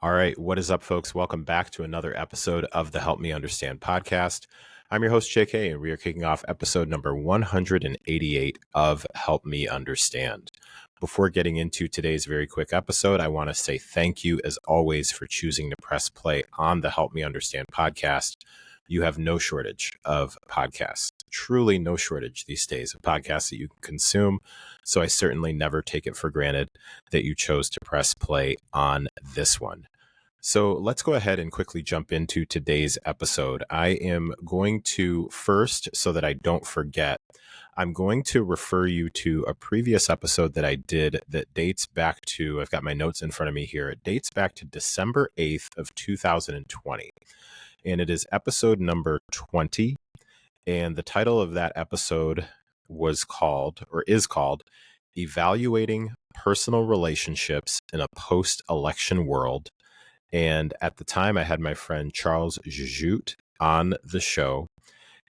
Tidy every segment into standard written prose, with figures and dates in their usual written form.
All right, what is up, folks? Welcome back to another episode of the Help Me Understand podcast. I'm your host, JK, and we are kicking off episode number 188 of Help Me Understand. Before getting into today's very quick episode, I want to say thank you, as always, for choosing to press play on the Help Me Understand podcast. You have no shortage of podcasts, truly no shortage these days of podcasts that you can consume. So I certainly never take it for granted that you chose to press play on this one. So let's go ahead and quickly jump into today's episode. I am going to first, so that I don't forget, I'm going to refer you to a previous episode that I did that dates back to, I've got my notes in front of me here. It dates back to December 8th of 2020. And it is episode number 20. And the title of that episode is called Evaluating Personal Relationships in a Post-Election World. And at the time, I had my friend Charles Jujut on the show.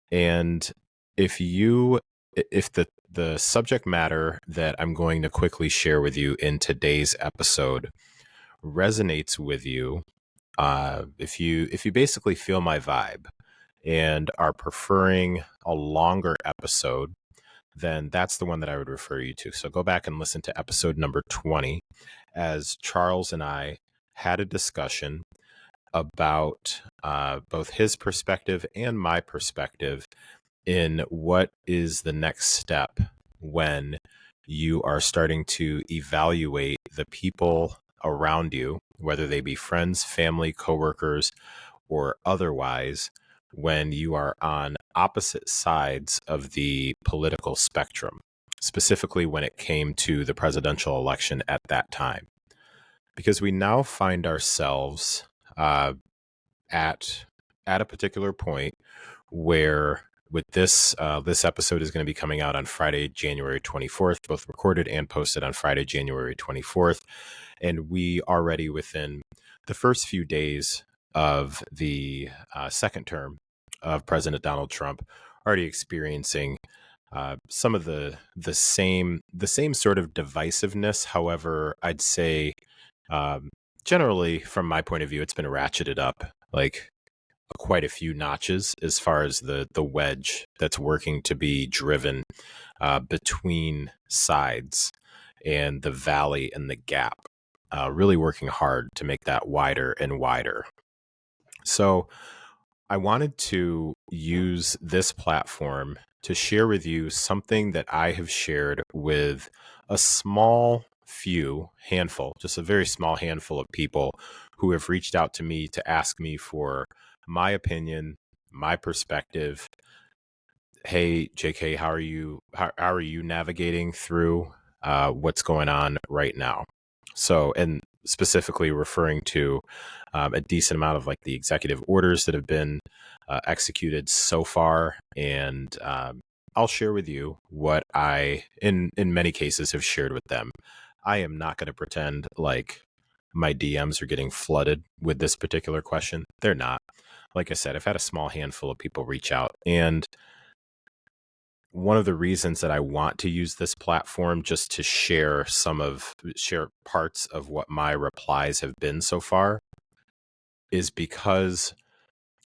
And if the subject matter that I'm going to quickly share with you in today's episode resonates with you, if you basically feel my vibe and are preferring a longer episode, then that's the one that I would refer you to. So go back and listen to episode number 20, as Charles and I had a discussion about both his perspective and my perspective in what is the next step when you are starting to evaluate the people around you, whether they be friends, family, coworkers, or otherwise, when you are on opposite sides of the political spectrum, specifically when it came to the presidential election at that time. Because we now find ourselves at a particular point where, with this episode is going to be coming out on Friday, January 24th, both recorded and posted on Friday, January 24th. And we already within the first few days of the second term of President Donald Trump, already experiencing some of the same sort of divisiveness. However, I'd say generally, from my point of view, it's been ratcheted up like quite a few notches as far as the wedge that's working to be driven between sides and the valley and the gap, really working hard to make that wider and wider. So I wanted to use this platform to share with you something that I have shared with a handful, just a very small handful of people who have reached out to me to ask me for my opinion, my perspective. Hey, JK, how are you navigating through what's going on right now? So, and specifically referring to a decent amount of like the executive orders that have been executed so far. And I'll share with you what I, in many cases, have shared with them. I am not going to pretend like my DMs are getting flooded with this particular question. They're not. Like I said, I've had a small handful of people reach out. And one of the reasons that I want to use this platform just to share parts of what my replies have been so far is because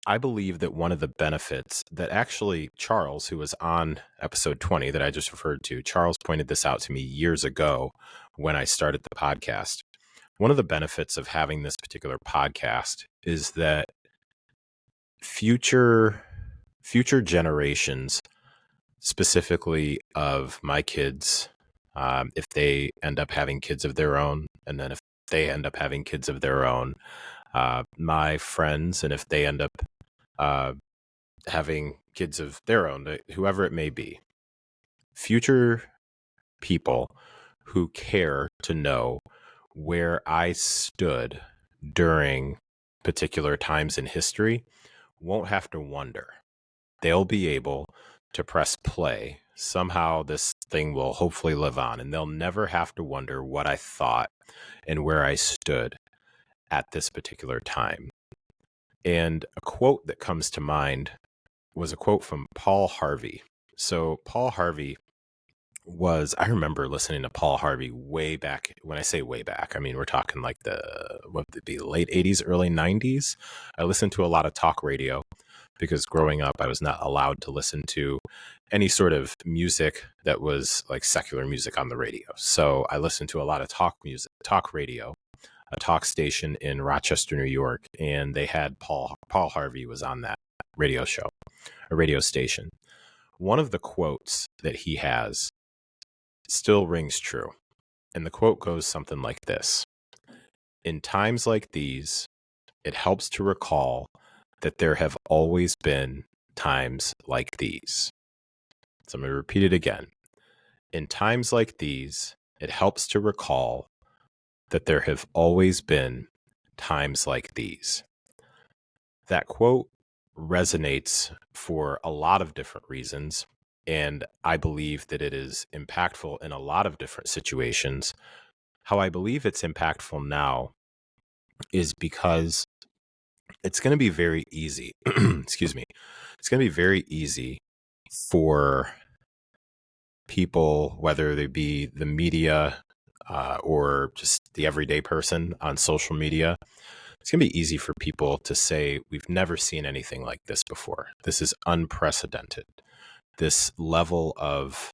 I believe that one of the benefits that actually Charles, who was on episode 20 that I just referred to, Charles pointed this out to me years ago when I started the podcast. One of the benefits of having this particular podcast is that future generations, specifically of my kids, if they end up having kids of their own, and then if they end up having kids of their own, my friends, and if they end up having kids of their own, whoever it may be, future people who care to know where I stood during particular times in history won't have to wonder. They'll be able to press play. Somehow this thing will hopefully live on, and they'll never have to wonder what I thought and where I stood at this particular time. And a quote that comes to mind was a quote from Paul Harvey. So Paul Harvey was I remember listening to Paul Harvey way back. When I say way back, I mean we're talking like what would it be, late 80s, early 90s. I listened to a lot of talk radio because growing up I was not allowed to listen to any sort of music that was like secular music on the radio. So I listened to a lot of talk radio, a talk station in Rochester, New York, and they had Paul Harvey was on that radio show, a radio station. One of the quotes that he has still rings true. And the quote goes something like this: "In times like these, it helps to recall that there have always been times like these." So I'm going to repeat it again. In times like these, it helps to recall that there have always been times like these. That quote resonates for a lot of different reasons. And I believe that it is impactful in a lot of different situations. How I believe it's impactful now is because it's going to be very easy. Excuse me. It's going to be very easy for people, whether they be the media or just the everyday person on social media. It's going to be easy for people to say, we've never seen anything like this before. This is unprecedented. This level of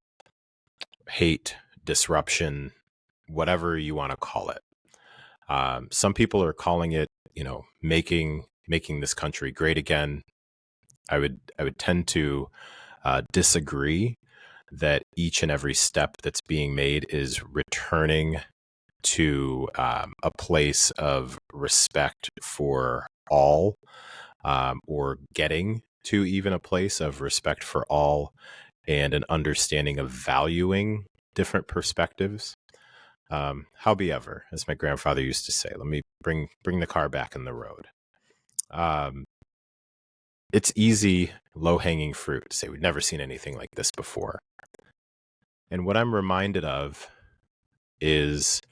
hate, disruption, whatever you want to call it. Some people are calling it, making this country great again. I would tend to disagree that each and every step that's being made is returning to a place of respect for all, or getting to even a place of respect for all and an understanding of valuing different perspectives. Howbeiver, as my grandfather used to say, let me bring the car back in the road. It's easy, low-hanging fruit to say we've never seen anything like this before. And what I'm reminded of is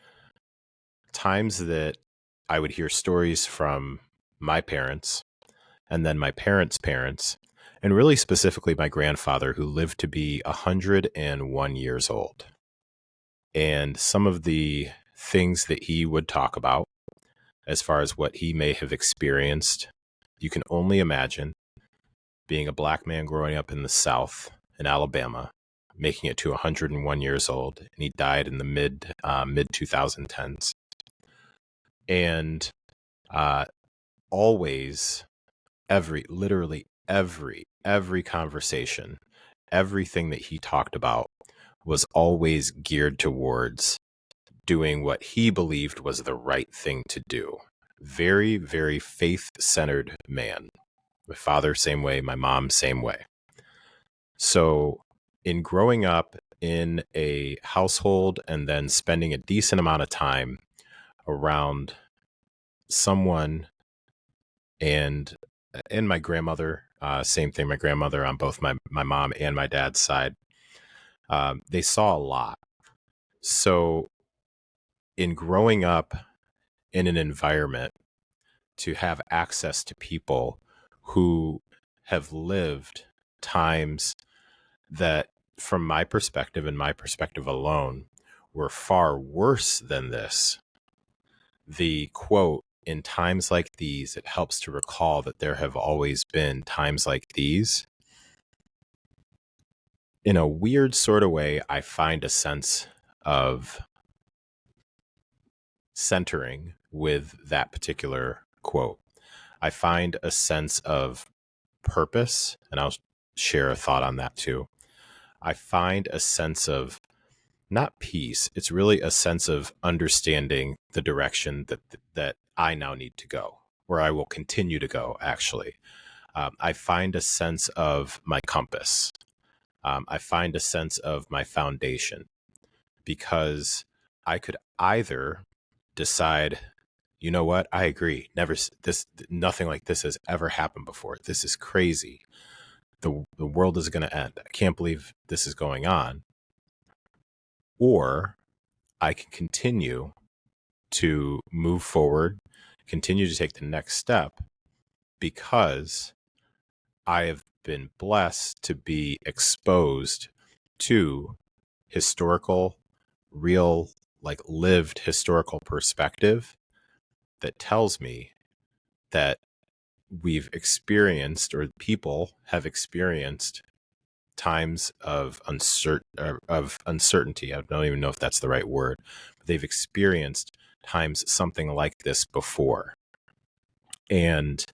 times that I would hear stories from my parents and then my parents' parents, and really specifically my grandfather, who lived to be 101 years old. And some of the things that he would talk about, as far as what he may have experienced, you can only imagine being a black man growing up in the South in Alabama, making it to 101 years old, and he died in the mid 2010s. And always, literally every conversation, everything that he talked about was always geared towards doing what he believed was the right thing to do. Very, very faith-centered man. My father, same way. My mom, same way. So in growing up in a household and then spending a decent amount of time around someone, and my grandmother, same thing, my grandmother on both my mom and my dad's side, they saw a lot. So in growing up in an environment to have access to people who have lived times that, from my perspective and my perspective alone, were far worse than this. The quote, "In times like these, it helps to recall that there have always been times like these." In a weird sort of way, I find a sense of centering with that particular quote. I find a sense of purpose, and I'll share a thought on that too. I find a sense of not peace. It's really a sense of understanding the direction that I now need to go, where I will continue to go, actually. I find a sense of my compass. I find a sense of my foundation, because I could either decide, you know what, I agree. Nothing like this has ever happened before. This is crazy. The world is going to end. I can't believe this is going on. Or I can continue to move forward, continue to take the next step, because I have been blessed to be exposed to historical, real, like lived historical perspective that tells me that we've experienced, or people have experienced, times of uncertainty. I don't even know if that's the right word. But they've experienced times something like this before. And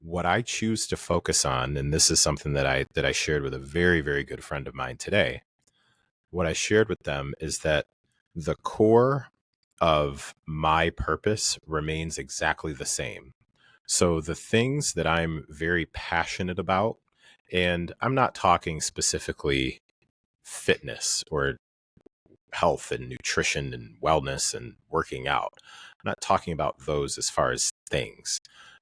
what I choose to focus on, and this is something that I shared with a very, very good friend of mine today. What I shared with them is that the core of my purpose remains exactly the same. So the things that I'm very passionate about, and I'm not talking specifically fitness or health and nutrition and wellness and working out. I'm not talking about those as far as things.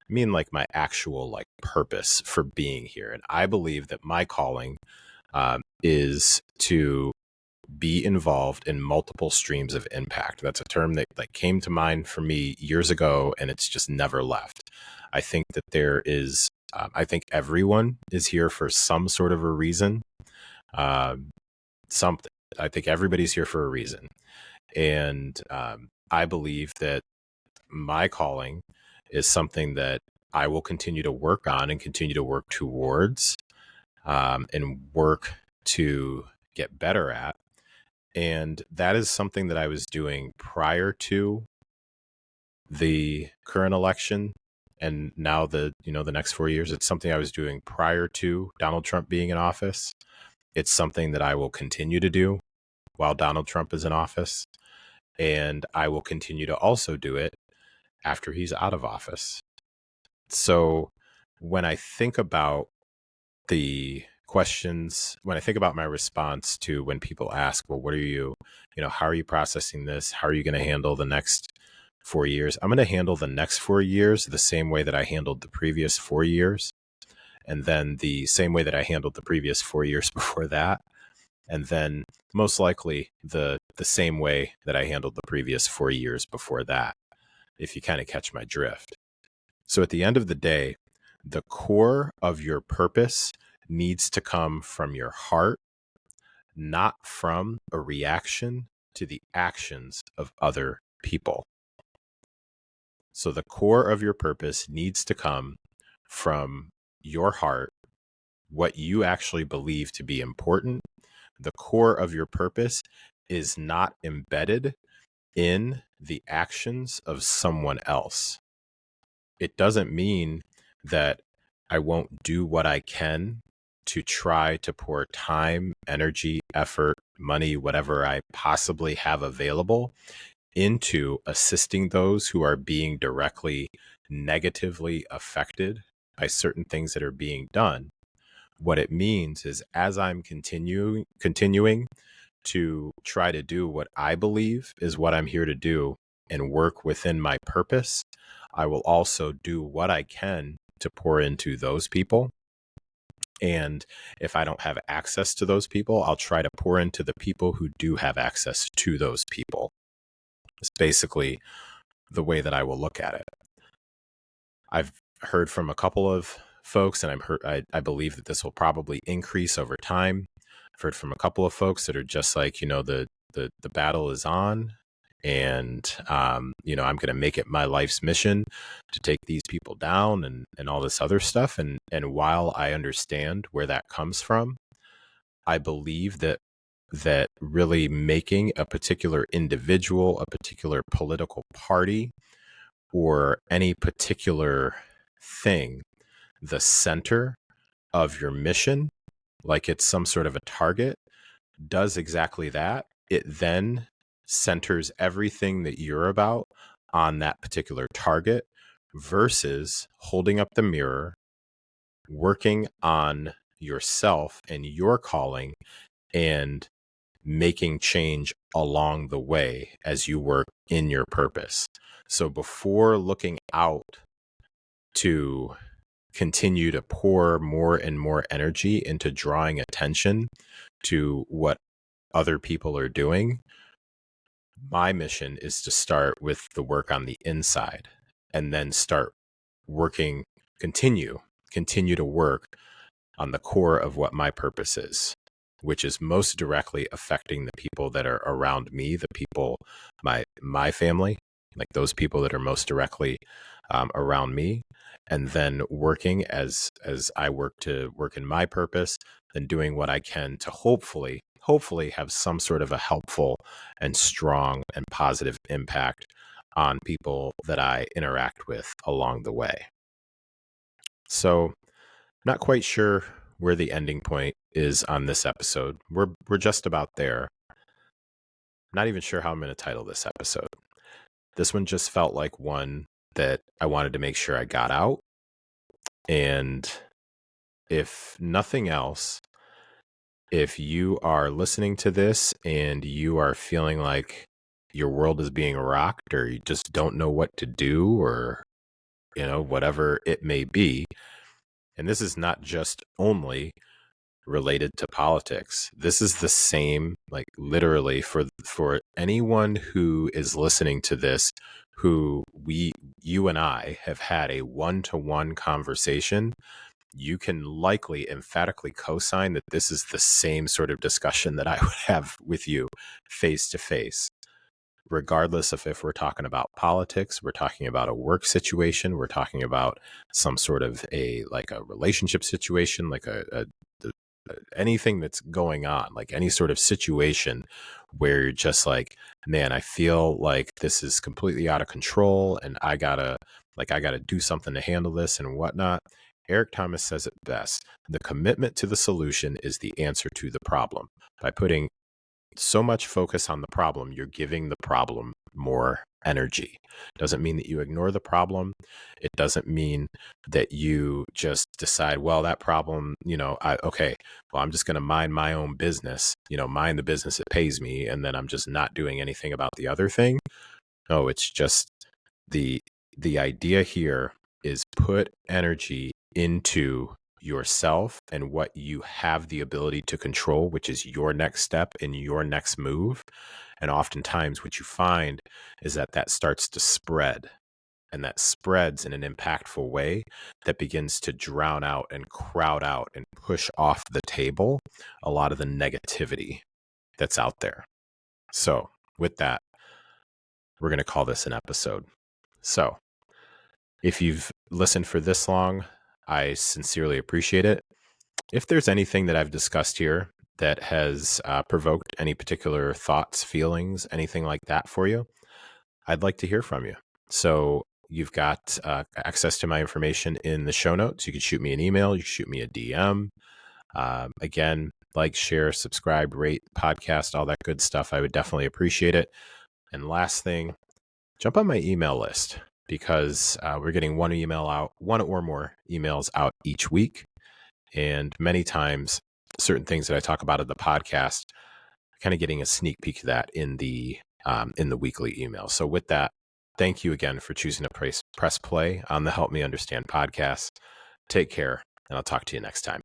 I mean, like my actual like purpose for being here. And I believe that my calling is to be involved in multiple streams of impact. That's a term that like came to mind for me years ago, and it's just never left. I think that there is, I think everyone is here for some sort of a reason. Something. I think everybody's here for a reason. And I believe that my calling is something that I will continue to work on and continue to work towards, and work to get better at. And that is something that I was doing prior to the current election. And now the next 4 years, it's something I was doing prior to Donald Trump being in office. It's something that I will continue to do while Donald Trump is in office. And I will continue to also do it after he's out of office. So when I think about the questions, when I think about my response to when people ask, well, what are you, how are you processing this? How are you going to handle the next 4 years? I'm going to handle the next 4 years the same way that I handled the previous 4 years. And then the same way that I handled the previous 4 years before that. And then most likely the same way that I handled the previous 4 years before that, if you kind of catch my drift. So at the end of the day, the core of your purpose needs to come from your heart, not from a reaction to the actions of other people. So the core of your purpose needs to come from your heart, what you actually believe to be important. The core of your purpose is not embedded in the actions of someone else. It doesn't mean that I won't do what I can to try to pour time, energy, effort, money, whatever I possibly have available into assisting those who are being directly negatively affected by certain things that are being done. What it means is, as I'm continuing to try to do what I believe is what I'm here to do and work within my purpose, I will also do what I can to pour into those people. And if I don't have access to those people, I'll try to pour into the people who do have access to those people. It's basically the way that I will look at it. I've heard from a couple of folks, and I believe that this will probably increase over time. I've heard from a couple of folks that are just like, the battle is on, and I'm going to make it my life's mission to take these people down and all this other stuff. And while I understand where that comes from, I believe that really making a particular individual, a particular political party, or any particular thing the center of your mission, like it's some sort of a target, does exactly that. It then centers everything that you're about on that particular target, versus holding up the mirror, working on yourself and your calling, and making change along the way as you work in your purpose. So before looking out to continue to pour more and more energy into drawing attention to what other people are doing, my mission is to start with the work on the inside, and then start working, continue to work on the core of what my purpose is. which is most directly affecting the people that are around me, the people, my family, like those people that are most directly around me, and then working as I work in my purpose, and doing what I can to hopefully have some sort of a helpful and strong and positive impact on people that I interact with along the way. So, not quite sure where the ending point is on this episode. We're just about there. Not even sure how I'm going to title this episode. This one just felt like one that I wanted to make sure I got out. And if nothing else, if you are listening to this and you are feeling like your world is being rocked, or you just don't know what to do, or, whatever it may be, and this is not just only related to politics. This is the same, like literally for anyone who is listening to this, who you and I have had a one-to-one conversation. You can likely emphatically co-sign that this is the same sort of discussion that I would have with you face to face, regardless of if we're talking about politics, we're talking about a work situation, we're talking about some sort of a relationship situation, like anything that's going on, like any sort of situation where you're just like, man, I feel like this is completely out of control and I gotta do something to handle this and whatnot. Eric Thomas says it best: the commitment to the solution is the answer to the problem. By putting so much focus on the problem, you're giving the problem more energy. Doesn't mean that you ignore the problem. It doesn't mean that you just decide, well, that problem, I'm just going to mind my own business, mind the business that pays me, and then I'm just not doing anything about the other thing. No, it's just the idea here is put energy into yourself and what you have the ability to control, which is your next step and your next move. And oftentimes what you find is that starts to spread, and that spreads in an impactful way that begins to drown out and crowd out and push off the table a lot of the negativity that's out there. So with that, we're going to call this an episode. So if you've listened for this long, I sincerely appreciate it. If there's anything that I've discussed here that has provoked any particular thoughts, feelings, anything like that for you, I'd like to hear from you. So you've got access to my information in the show notes. You can shoot me an email. You can shoot me a DM. Again, like, share, subscribe, rate, podcast, all that good stuff. I would definitely appreciate it. And last thing, jump on my email list, because we're getting one or more emails out each week. And many times, certain things that I talk about in the podcast, kind of getting a sneak peek of that in the weekly email. So with that, thank you again for choosing to press play on the Help Me Understand podcast. Take care, and I'll talk to you next time.